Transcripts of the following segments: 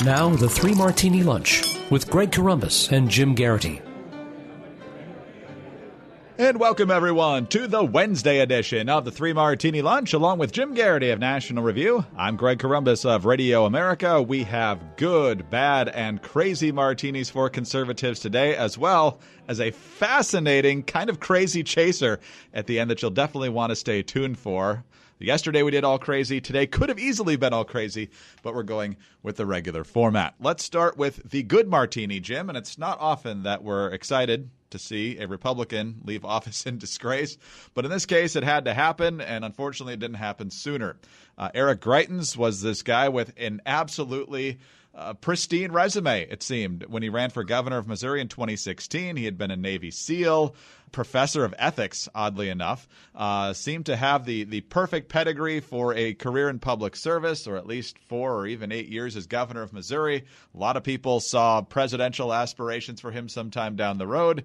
Now, the Three Martini Lunch with Greg Corombos and Jim Garrity. And welcome, everyone, to the Wednesday edition of the Three Martini Lunch, along with Jim Garrity of National Review. I'm Greg Corombos of Radio America. We have good, bad, and crazy martinis for conservatives today, as well as a fascinating, kind of crazy chaser at the end that you'll definitely want to stay tuned for. Yesterday we did all crazy. Today could have easily been all crazy, but we're going with the regular format. Let's start with the good martini, Jim, and it's not often that we're excited to see a Republican leave office in disgrace, but in this case it had to happen, and unfortunately it didn't happen sooner. Eric Greitens was this guy with an absolutely pristine resume, it seemed. When he ran for governor of Missouri in 2016, he had been a Navy SEAL, professor of ethics, oddly enough, seemed to have the perfect pedigree for a career in public service, or at least 4 or even 8 years as governor of Missouri. A lot of people saw presidential aspirations for him sometime down the road.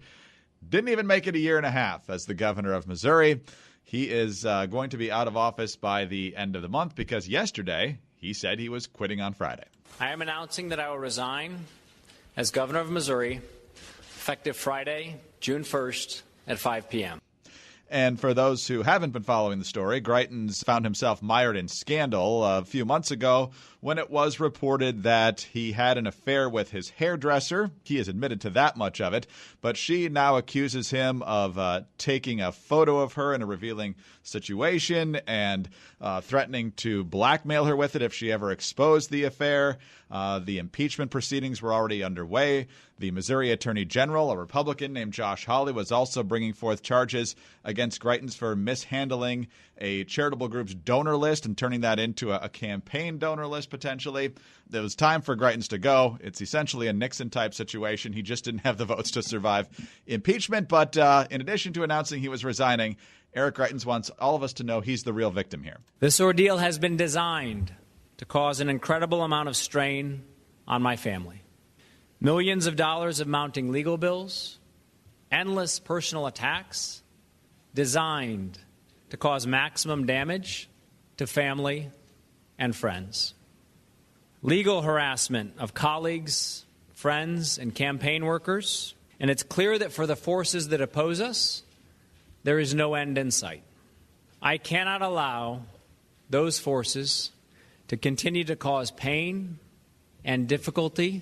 Didn't even make it a year and a half as the governor of Missouri. He is going to be out of office by the end of the month because yesterday he said he was quitting on Friday. I am announcing that I will resign as governor of Missouri effective Friday, June 1st at 5 p.m. And for those who haven't been following the story, Greitens found himself mired in scandal a few months ago when it was reported that he had an affair with his hairdresser. He has admitted to that much of it, but she now accuses him of taking a photo of her in a revealing situation and threatening to blackmail her with it if she ever exposed the affair. The impeachment proceedings were already underway. The Missouri Attorney General, a Republican named Josh Hawley, was also bringing forth charges against Greitens for mishandling a charitable group's donor list and turning that into a campaign donor list, potentially. It was time for Greitens to go. It's essentially a Nixon-type situation. He just didn't have the votes to survive impeachment. But in addition to announcing he was resigning, Eric Greitens wants all of us to know he's the real victim here. This ordeal has been designed to cause an incredible amount of strain on my family. Millions of dollars of mounting legal bills, endless personal attacks, designed to cause maximum damage to family and friends. Legal harassment of colleagues, friends, and campaign workers. And it's clear that for the forces that oppose us, there is no end in sight. I cannot allow those forces to continue to cause pain and difficulty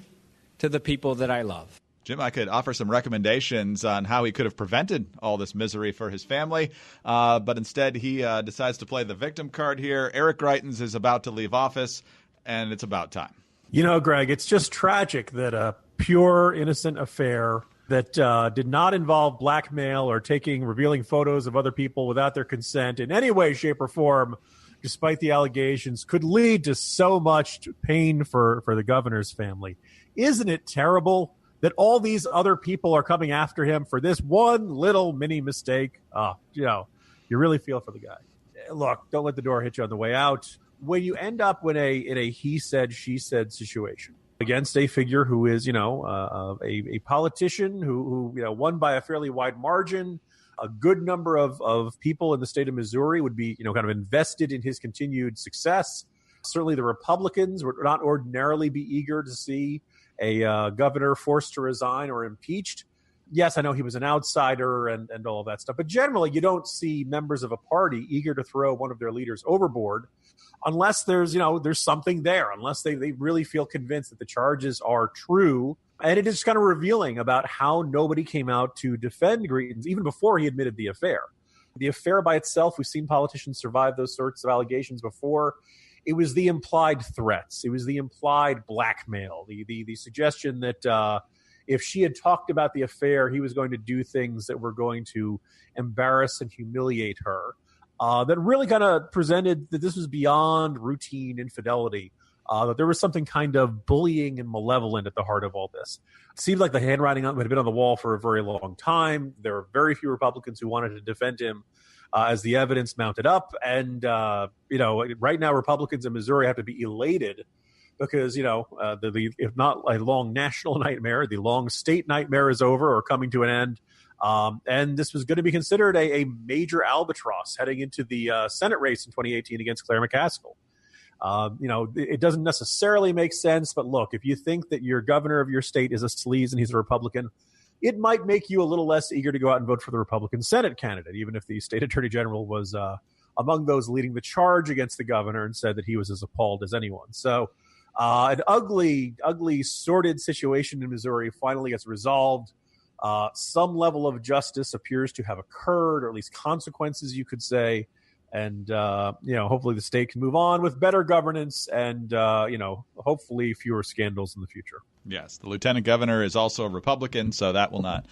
to the people that I love. Jim, I could offer some recommendations on how he could have prevented all this misery for his family, but instead he decides to play the victim card here. Eric Greitens is about to leave office, and it's about time. You know, Greg, it's just tragic that a pure, innocent affair that did not involve blackmail or revealing photos of other people without their consent in any way, shape, or form, despite the allegations, could lead to so much pain for the governor's family. Isn't it terrible that all these other people are coming after him for this one little mini mistake? You really feel for the guy. Look, don't let the door hit you on the way out. When you end up in a he said, she said situation against a figure who is, a politician who won by a fairly wide margin, a good number of people in the state of Missouri would be, kind of invested in his continued success. Certainly the Republicans would not ordinarily be eager to see a governor forced to resign or impeached. Yes, I know he was an outsider and all of that stuff, but generally you don't see members of a party eager to throw one of their leaders overboard unless there's something there, unless they really feel convinced that the charges are true. And it is kind of revealing about how nobody came out to defend Greitens, even before he admitted the affair. The affair by itself, we've seen politicians survive those sorts of allegations before. It was the implied threats. It was the implied blackmail, the suggestion that if she had talked about the affair, he was going to do things that were going to embarrass and humiliate her. That really kind of presented that this was beyond routine infidelity, that there was something kind of bullying and malevolent at the heart of all this. It seemed like the handwriting had been on the wall for a very long time. There were very few Republicans who wanted to defend him as the evidence mounted up. And, right now Republicans in Missouri have to be elated because, if not a long national nightmare, the long state nightmare is over or coming to an end. And this was going to be considered a major albatross heading into the Senate race in 2018 against Claire McCaskill. It doesn't necessarily make sense, but look, if you think that your governor of your state is a sleaze and he's a Republican, it might make you a little less eager to go out and vote for the Republican Senate candidate, even if the state attorney general was among those leading the charge against the governor and said that he was as appalled as anyone. So an ugly, sordid situation in Missouri finally gets resolved. Some level of justice appears to have occurred, or at least consequences, you could say. And, hopefully the state can move on with better governance and, hopefully fewer scandals in the future. Yes, the lieutenant governor is also a Republican, so that will not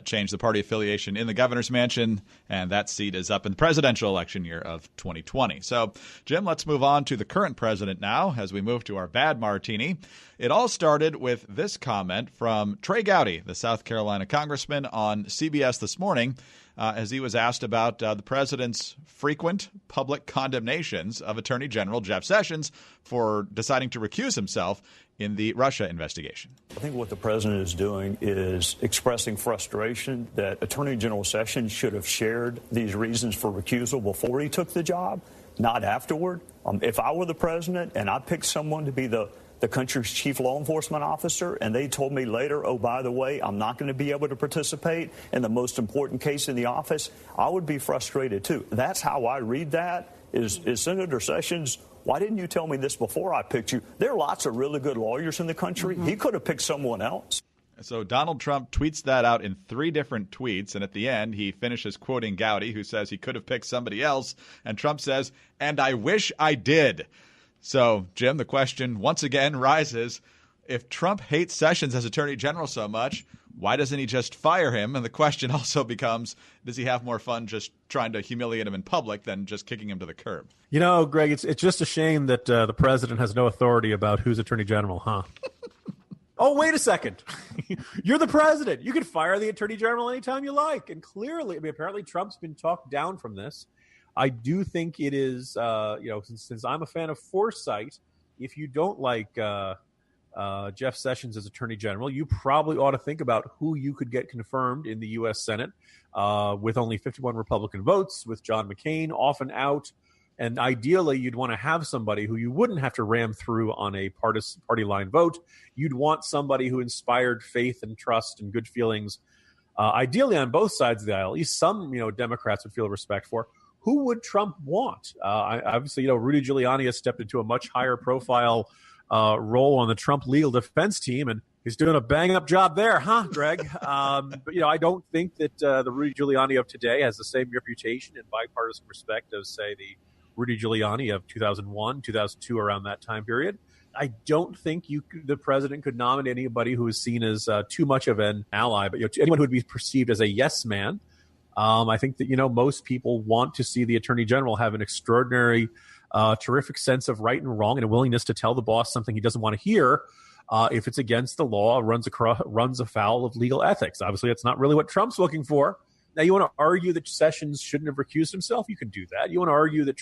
change the party affiliation in the governor's mansion, and that seat is up in the presidential election year of 2020. So, Jim, let's move on to the current president now as we move to our bad martini. It all started with this comment from Trey Gowdy, the South Carolina congressman, on CBS this morning as he was asked about the president's frequent public condemnations of Attorney General Jeff Sessions for deciding to recuse himself in the Russia investigation. I think what the president is doing is expressing frustration that Attorney General Sessions should have shared these reasons for recusal before he took the job, not afterward. If I were the president and I picked someone to be the country's chief law enforcement officer, and they told me later, oh, by the way, I'm not going to be able to participate in the most important case in the office, I would be frustrated, too. That's how I read that, is Senator Sessions, why didn't you tell me this before I picked you? There are lots of really good lawyers in the country. He could have picked someone else. So Donald Trump tweets that out in 3 different tweets, and at the end, he finishes quoting Gowdy, who says he could have picked somebody else, and Trump says, and I wish I did. So, Jim, the question once again rises, if Trump hates Sessions as Attorney General so much, why doesn't he just fire him? And the question also becomes, does he have more fun just trying to humiliate him in public than just kicking him to the curb? You know, Greg, it's just a shame that the president has no authority about who's Attorney General, huh? Oh, wait a second. You're the president. You can fire the Attorney General anytime you like. And clearly, apparently Trump's been talked down from this. I do think it is, since I'm a fan of foresight, if you don't like Jeff Sessions as Attorney General, you probably ought to think about who you could get confirmed in the U.S. Senate with only 51 Republican votes, with John McCain often out. And ideally, you'd want to have somebody who you wouldn't have to ram through on a party line vote. You'd want somebody who inspired faith and trust and good feelings, ideally on both sides of the aisle. At least some, Democrats would feel respect for. Who would Trump want? Obviously, Rudy Giuliani has stepped into a much higher profile role on the Trump legal defense team, and he's doing a bang-up job there, huh, Greg? But, I don't think that the Rudy Giuliani of today has the same reputation and bipartisan respect as, say, the Rudy Giuliani of 2001, 2002, around that time period. I don't think the president could nominate anybody who is seen as too much of an ally, but anyone who would be perceived as a yes man. I think that, most people want to see the attorney general have an extraordinary, terrific sense of right and wrong and a willingness to tell the boss something he doesn't want to hear if it's against the law, runs afoul of legal ethics. Obviously, that's not really what Trump's looking for. Now, you want to argue that Sessions shouldn't have recused himself? You can do that. You want to argue that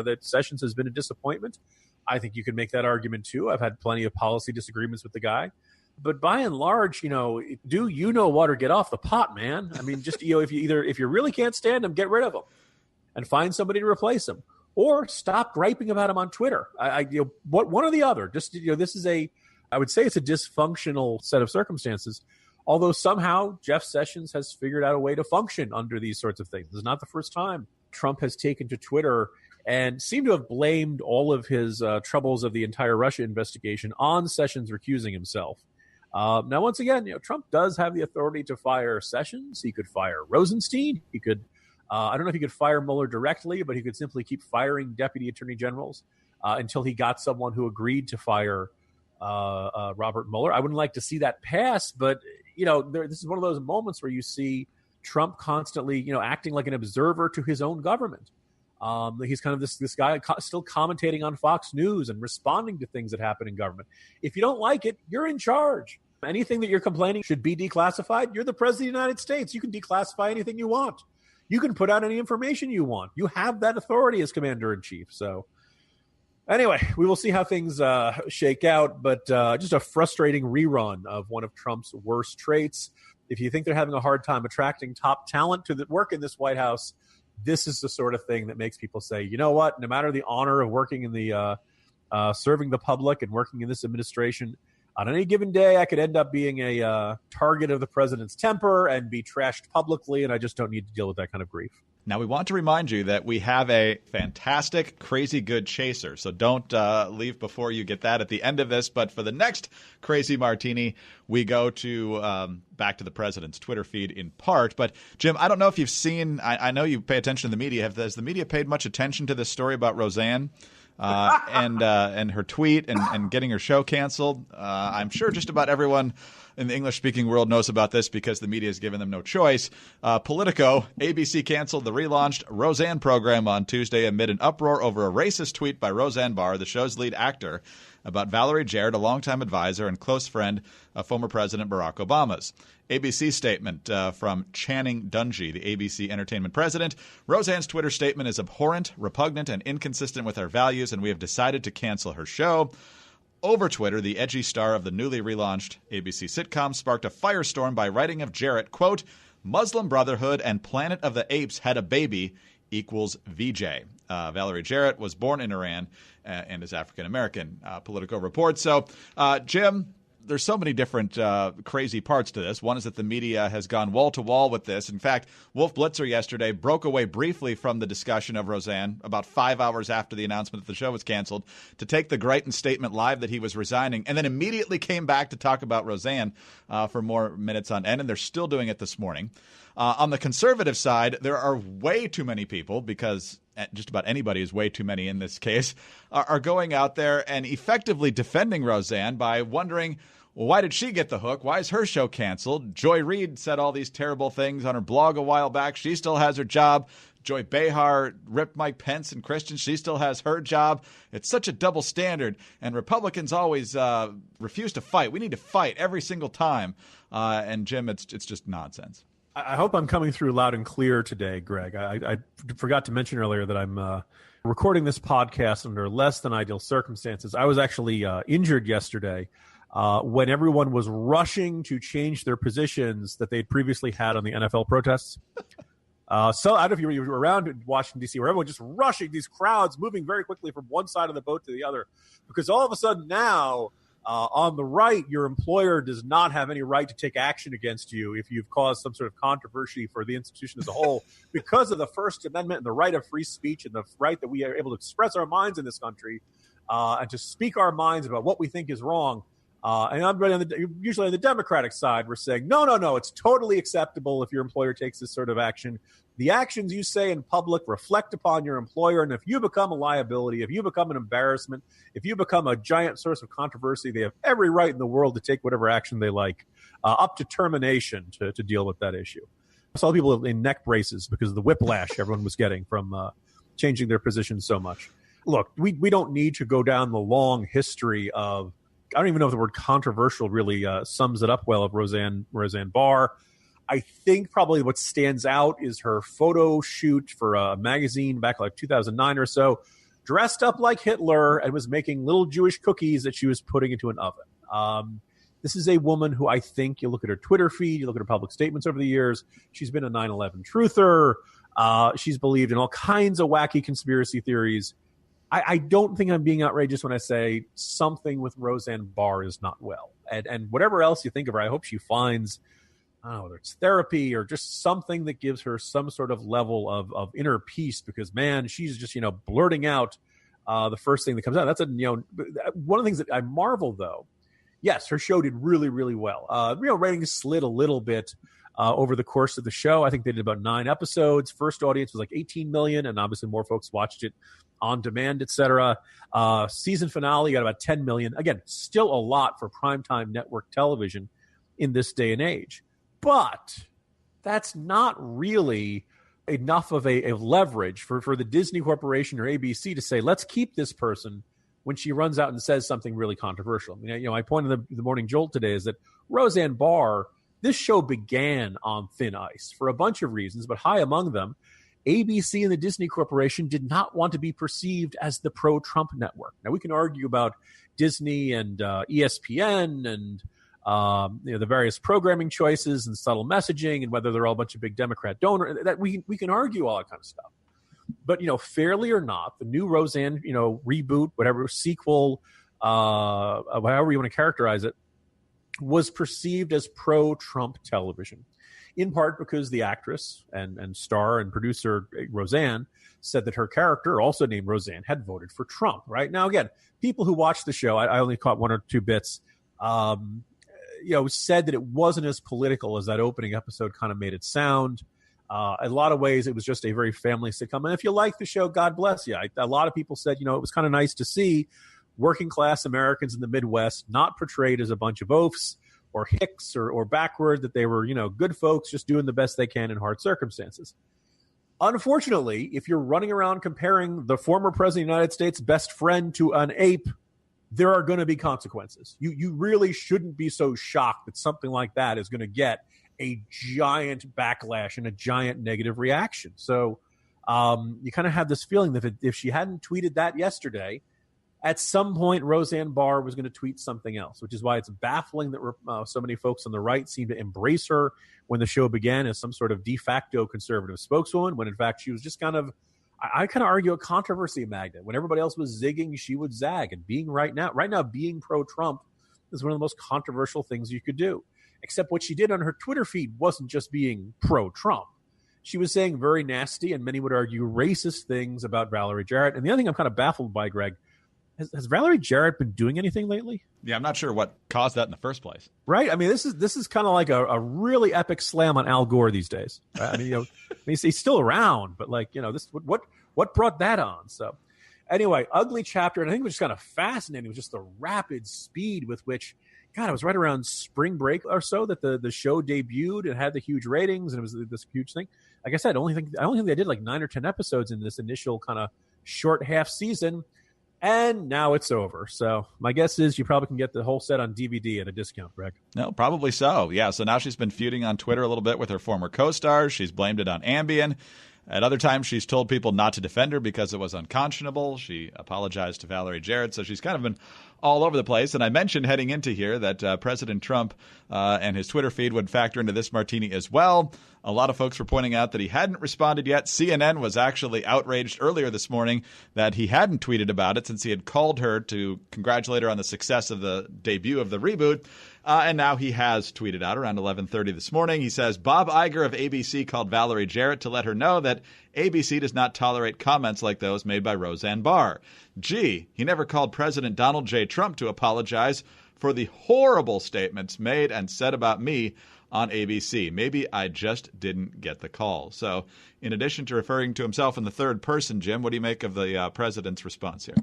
that Sessions has been a disappointment? I think you can make that argument, too. I've had plenty of policy disagreements with the guy. But by and large, do you know water, get off the pot, man. I mean, just, if you really can't stand him, get rid of him and find somebody to replace him, or stop griping about him on Twitter. One or the other. Just, this is I would say it's a dysfunctional set of circumstances, although somehow Jeff Sessions has figured out a way to function under these sorts of things. This is not the first time Trump has taken to Twitter and seemed to have blamed all of his troubles of the entire Russia investigation on Sessions recusing himself. Now, once again, Trump does have the authority to fire Sessions. He could fire Rosenstein. He could, I don't know if he could fire Mueller directly, but he could simply keep firing deputy attorney generals until he got someone who agreed to fire Robert Mueller. I wouldn't like to see that pass, but, this is one of those moments where you see Trump constantly, acting like an observer to his own government. He's kind of this guy still commentating on Fox News and responding to things that happen in government. If you don't like it, you're in charge. Anything that you're complaining should be declassified. You're the president of the United States. You can declassify anything you want. You can put out any information you want. You have that authority as commander-in-chief. So anyway, we will see how things shake out, but just a frustrating rerun of one of Trump's worst traits. If you think they're having a hard time attracting top talent to work in this White House, this is the sort of thing that makes people say, you know what, no matter the honor of working in the serving the public and working in this administration. On any given day, I could end up being a target of the president's temper and be trashed publicly, and I just don't need to deal with that kind of grief. Now, we want to remind you that we have a fantastic, crazy good chaser, so don't leave before you get that at the end of this. But for the next Crazy Martini, we go to back to the president's Twitter feed in part. But, Jim, I don't know if you've seen – I know you pay attention to the media. Has the media paid much attention to this story about Roseanne and her tweet and getting her show canceled? I'm sure just about everyone – in the English-speaking world knows about this because the media has given them no choice. Politico, ABC canceled the relaunched Roseanne program on Tuesday amid an uproar over a racist tweet by Roseanne Barr, the show's lead actor, about Valerie Jarrett, a longtime advisor and close friend of former President Barack Obama's. ABC statement from Channing Dungey, the ABC Entertainment president. Roseanne's Twitter statement is abhorrent, repugnant, and inconsistent with our values, and we have decided to cancel her show. Over Twitter, the edgy star of the newly relaunched ABC sitcom sparked a firestorm by writing of Jarrett, quote, Muslim Brotherhood and Planet of the Apes had a baby equals VJ. Valerie Jarrett was born in Iran and is African-American, Politico reports. So, Jim, there's so many different crazy parts to this. One is that the media has gone wall-to-wall with this. In fact, Wolf Blitzer yesterday broke away briefly from the discussion of Roseanne about 5 hours after the announcement that the show was canceled to take the Greitens statement live that he was resigning, and then immediately came back to talk about Roseanne for more minutes on end, and they're still doing it this morning. On the conservative side, there are way too many people, because just about anybody is way too many in this case, are going out there and effectively defending Roseanne by wondering, well, why did she get the hook? Why is her show canceled? Joy Reid said all these terrible things on her blog a while back. She still has her job. Joy Behar ripped Mike Pence and Christian. She still has her job. It's such a double standard, and Republicans always refuse to fight. We need to fight every single time. And, Jim, it's just nonsense. I hope I'm coming through loud and clear today, Greg. I forgot to mention earlier that I'm recording this podcast under less than ideal circumstances. I was actually injured yesterday when everyone was rushing to change their positions that they'd previously had on the NFL protests. So I don't know if you were around in Washington, D.C., where everyone just rushing, these crowds moving very quickly from one side of the boat to the other, because all of a sudden now on the right, your employer does not have any right to take action against you if you've caused some sort of controversy for the institution as a whole because of the First Amendment and the right of free speech and the right that we are able to express our minds in this country and to speak our minds about what we think is wrong. And I'm usually on the Democratic side, we're saying, no, it's totally acceptable if your employer takes this sort of action. The actions you say in public reflect upon your employer, and if you become a liability, if you become an embarrassment, if you become a giant source of controversy, they have every right in the world to take whatever action they like, up to termination to deal with that issue. I saw people in neck braces because of the whiplash everyone was getting from changing their position so much. Look, we don't need to go down the long history of, I don't even know if the word controversial really sums it up well, of Roseanne Barr. I think probably what stands out is her photo shoot for a magazine back like 2009 or so, dressed up like Hitler and was making little Jewish cookies that she was putting into an oven. This is a woman who I think, you look at her Twitter feed, you look at her public statements over the years, she's been a 9/11 truther. She's believed in all kinds of wacky conspiracy theories. I don't think I'm being outrageous when I say something with Roseanne Barr is not well. And whatever else you think of her, I hope she finds, I don't know, whether it's therapy or just something that gives her some sort of level of inner peace, because, man, she's just, blurting out the first thing that comes out. That's one of the things that I marvel, though. Yes, her show did really, really well. Ratings slid a little bit over the course of the show. I think they did about 9 episodes. First audience was like 18 million, and obviously more folks watched it on demand, etc. Season finale got about 10 million. Again, still a lot for primetime network television in this day and age. But that's not really enough of a leverage for the Disney Corporation or ABC to say, let's keep this person when she runs out and says something really controversial. My point in the Morning Jolt today is that Roseanne Barr, this show began on thin ice for a bunch of reasons, but high among them, ABC and the Disney Corporation did not want to be perceived as the pro-Trump network. Now, we can argue about Disney and ESPN and the various programming choices and subtle messaging and whether they're all a bunch of big Democrat donors. That we can argue all that kind of stuff. But, fairly or not, the new Roseanne, reboot, whatever, sequel, however you want to characterize it, was perceived as pro-Trump television, in part because the actress and star and producer Roseanne said that her character, also named Roseanne, had voted for Trump, right? Now, again, people who watched the show, I only caught one or two bits, said that it wasn't as political as that opening episode kind of made it sound. In a lot of ways, it was just a very family sitcom. And if you like the show, God bless you. A lot of people said, it was kind of nice to see working class Americans in the Midwest not portrayed as a bunch of oafs or hicks or backward, that they were, good folks just doing the best they can in hard circumstances. Unfortunately, if you're running around comparing the former president of the United States' best friend to an ape, there are going to be consequences. You really shouldn't be so shocked that something like that is going to get a giant backlash and a giant negative reaction. So you kind of have this feeling that if she hadn't tweeted that yesterday, at some point Roseanne Barr was going to tweet something else, which is why it's baffling that so many folks on the right seem to embrace her when the show began as some sort of de facto conservative spokeswoman, when in fact she was just kind of, I kind of argue, a controversy magnet. When everybody else was zigging, she would zag. And right now, being pro-Trump is one of the most controversial things you could do. Except what she did on her Twitter feed wasn't just being pro-Trump. She was saying very nasty, and many would argue racist things about Valerie Jarrett. And the other thing I'm kind of baffled by, Greg, has Valerie Jarrett been doing anything lately? Yeah, I'm not sure what caused that in the first place. Right? I mean, this is kind of like a really epic slam on Al Gore these days. Right? I mean, he's still around, but this what brought that on? So anyway, ugly chapter, and I think it was just kind of fascinating. It was just the rapid speed with which, God, it was right around spring break or so that the show debuted and had the huge ratings, and it was this huge thing. Like I said, I don't think they did like 9 or 10 episodes in this initial kind of short half season. And now it's over. So my guess is you probably can get the whole set on DVD at a discount, Greg. No, probably so. Yeah, so now she's been feuding on Twitter a little bit with her former co-stars. She's blamed it on Ambien. At other times, she's told people not to defend her because it was unconscionable. She apologized to Valerie Jarrett. So she's kind of been all over the place. And I mentioned heading into here that President Trump and his Twitter feed would factor into this martini as well. A lot of folks were pointing out that he hadn't responded yet. CNN was actually outraged earlier this morning that he hadn't tweeted about it since he had called her to congratulate her on the success of the debut of the reboot. And now he has tweeted out around 11:30 this morning. He says, Bob Iger of ABC called Valerie Jarrett to let her know that ABC does not tolerate comments like those made by Roseanne Barr. Gee, he never called President Donald J. Trump to apologize for the horrible statements made and said about me on ABC. Maybe I just didn't get the call. So in addition to referring to himself in the third person, Jim, what do you make of the president's response here?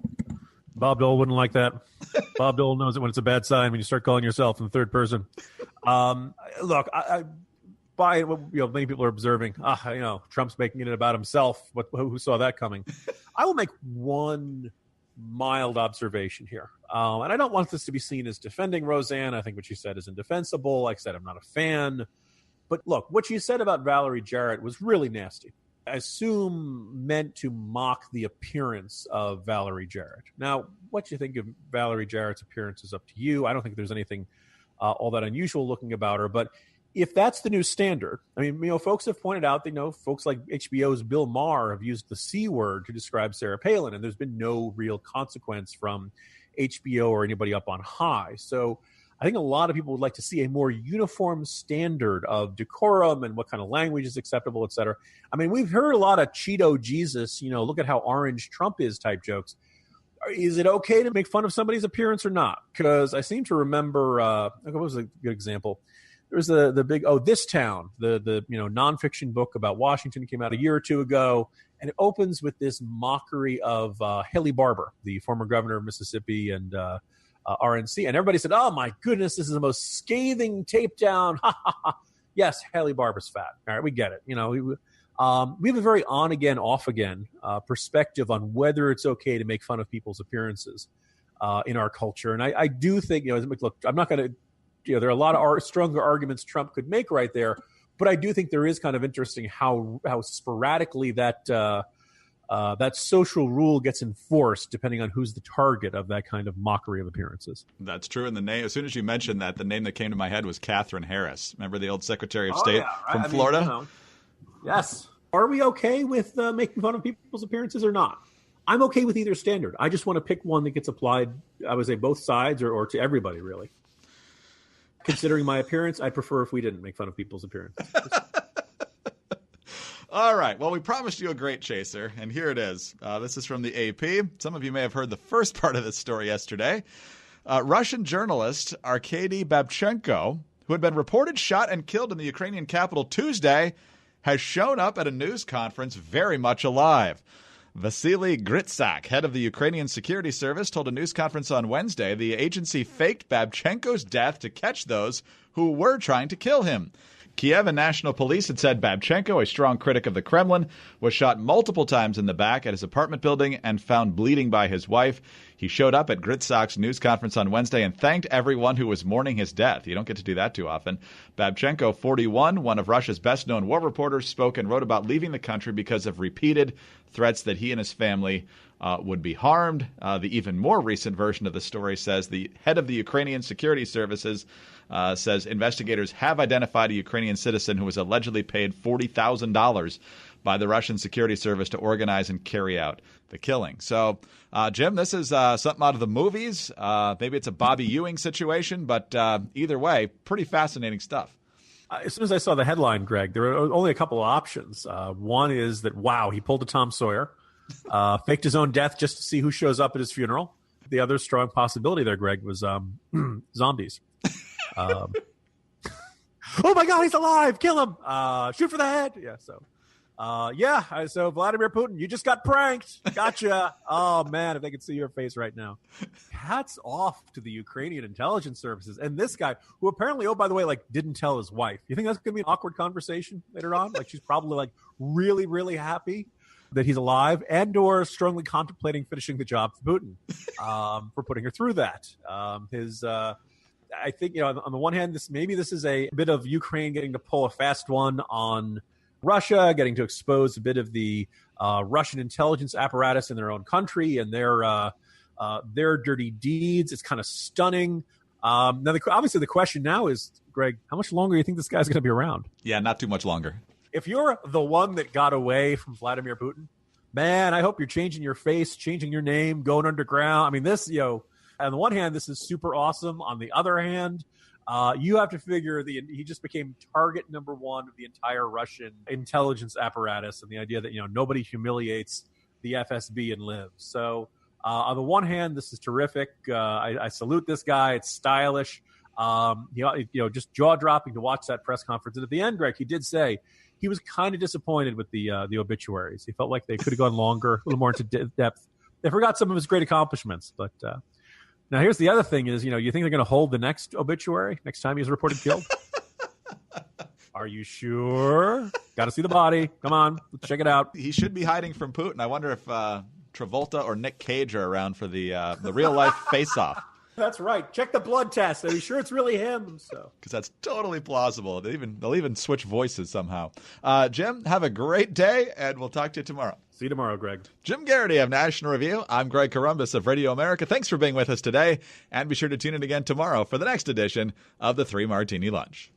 Bob Dole wouldn't like that. Bob Dole knows it when it's a bad sign when you start calling yourself in the third person. Look, by many people are observing, Trump's making it about himself. Who saw that coming? I will make one mild observation here. And I don't want this to be seen as defending Roseanne. I think what she said is indefensible. Like I said, I'm not a fan. But look, what she said about Valerie Jarrett was really nasty. I assume meant to mock the appearance of Valerie Jarrett. Now, what you think of Valerie Jarrett's appearance is up to you. I don't think there's anything all that unusual looking about her. But if that's the new standard, I mean, folks have pointed out that, folks like HBO's Bill Maher have used the C word to describe Sarah Palin, and there's been no real consequence from HBO or anybody up on high. So I think a lot of people would like to see a more uniform standard of decorum and what kind of language is acceptable, et cetera. I mean, we've heard a lot of Cheeto Jesus, look at how orange Trump is type jokes. Is it okay to make fun of somebody's appearance or not? Because I seem to remember, what was a good example? There was the big, This Town, the nonfiction book about Washington came out a year or two ago, and it opens with this mockery of Haley Barbour, the former governor of Mississippi and RNC. And everybody said, oh, my goodness, this is the most scathing tape down. Yes, Haley Barbour's fat. All right, we get it. We have a very on-again, off-again perspective on whether it's okay to make fun of people's appearances in our culture. And I do think, look, I'm not going to, there are a lot of stronger arguments Trump could make right there, but I do think there is kind of interesting how sporadically that social rule gets enforced depending on who's the target of that kind of mockery of appearances. That's true. And the name, as soon as you mentioned that, the name that came to my head was Catherine Harris. Remember the old Secretary of State from Florida? Yes. Are we okay with making fun of people's appearances or not? I'm okay with either standard. I just want to pick one that gets applied, I would say, both sides or to everybody, really. Considering my appearance, I'd prefer if we didn't make fun of people's appearances. All right. Well, we promised you a great chaser, and here it is. This is from the AP. Some of you may have heard the first part of this story yesterday. Russian journalist Arkady Babchenko, who had been reported shot and killed in the Ukrainian capital Tuesday, has shown up at a news conference very much alive. Vasily Gritsak, head of the Ukrainian security service, told a news conference on Wednesday the agency faked Babchenko's death to catch those who were trying to kill him. Kiev and national police had said Babchenko, a strong critic of the Kremlin, was shot multiple times in the back at his apartment building and found bleeding by his wife. He showed up at Gritsak's news conference on Wednesday and thanked everyone who was mourning his death. You don't get to do that too often. Babchenko, 41, one of Russia's best-known war reporters, spoke and wrote about leaving the country because of repeated threats that he and his family would be harmed. The even more recent version of the story says the head of the Ukrainian security services says investigators have identified a Ukrainian citizen who was allegedly paid $40,000 by the Russian security service to organize and carry out the killing. So, Jim, this is something out of the movies. Maybe it's a Bobby Ewing situation, but either way, pretty fascinating stuff. As soon as I saw the headline, Greg, there were only a couple of options. One is that, wow, he pulled a Tom Sawyer, faked his own death just to see who shows up at his funeral. The other strong possibility there, Greg, was zombies. Oh my God, he's alive! Kill him! Shoot for the head! Yeah, so Vladimir Putin, you just got pranked. Gotcha. Oh man, if they could see your face right now. Hats off to the Ukrainian intelligence services and this guy, who apparently, oh by the way, like didn't tell his wife. You think that's gonna be an awkward conversation later on? Like she's probably like really, really happy that he's alive and or strongly contemplating finishing the job for Putin for putting her through that. I think, on the one hand, this is a bit of Ukraine getting to pull a fast one on Russia, getting to expose a bit of the Russian intelligence apparatus in their own country and their dirty deeds. It's kind of stunning. Now, obviously, the question now is, Greg, how much longer do you think this guy's going to be around? Yeah, not too much longer. If you're the one that got away from Vladimir Putin, man, I hope you're changing your face, changing your name, going underground. I mean, this, on the one hand, this is super awesome. On the other hand, you have to figure he just became target number one of the entire Russian intelligence apparatus, and the idea that nobody humiliates the FSB and lives. So on the one hand, this is terrific. I salute this guy. It's stylish. Just jaw dropping to watch that press conference. And at the end, Greg, he did say he was kind of disappointed with the obituaries. He felt like they could have gone longer, a little more into depth. They forgot some of his great accomplishments, but. Now, here's the other thing is, you think they're going to hold the next obituary next time he's reported killed? Are you sure? Got to see the body. Come on, let's check it out. He should be hiding from Putin. I wonder if Travolta or Nick Cage are around for the real-life face-off. That's right. Check the blood test. Are you sure it's really him? So, because that's totally plausible. They'll even switch voices somehow. Jim, have a great day, and we'll talk to you tomorrow. See you tomorrow, Greg. Jim Garrity of National Review. I'm Greg Corombos of Radio America. Thanks for being with us today, and be sure to tune in again tomorrow for the next edition of the 3 Martini Lunch.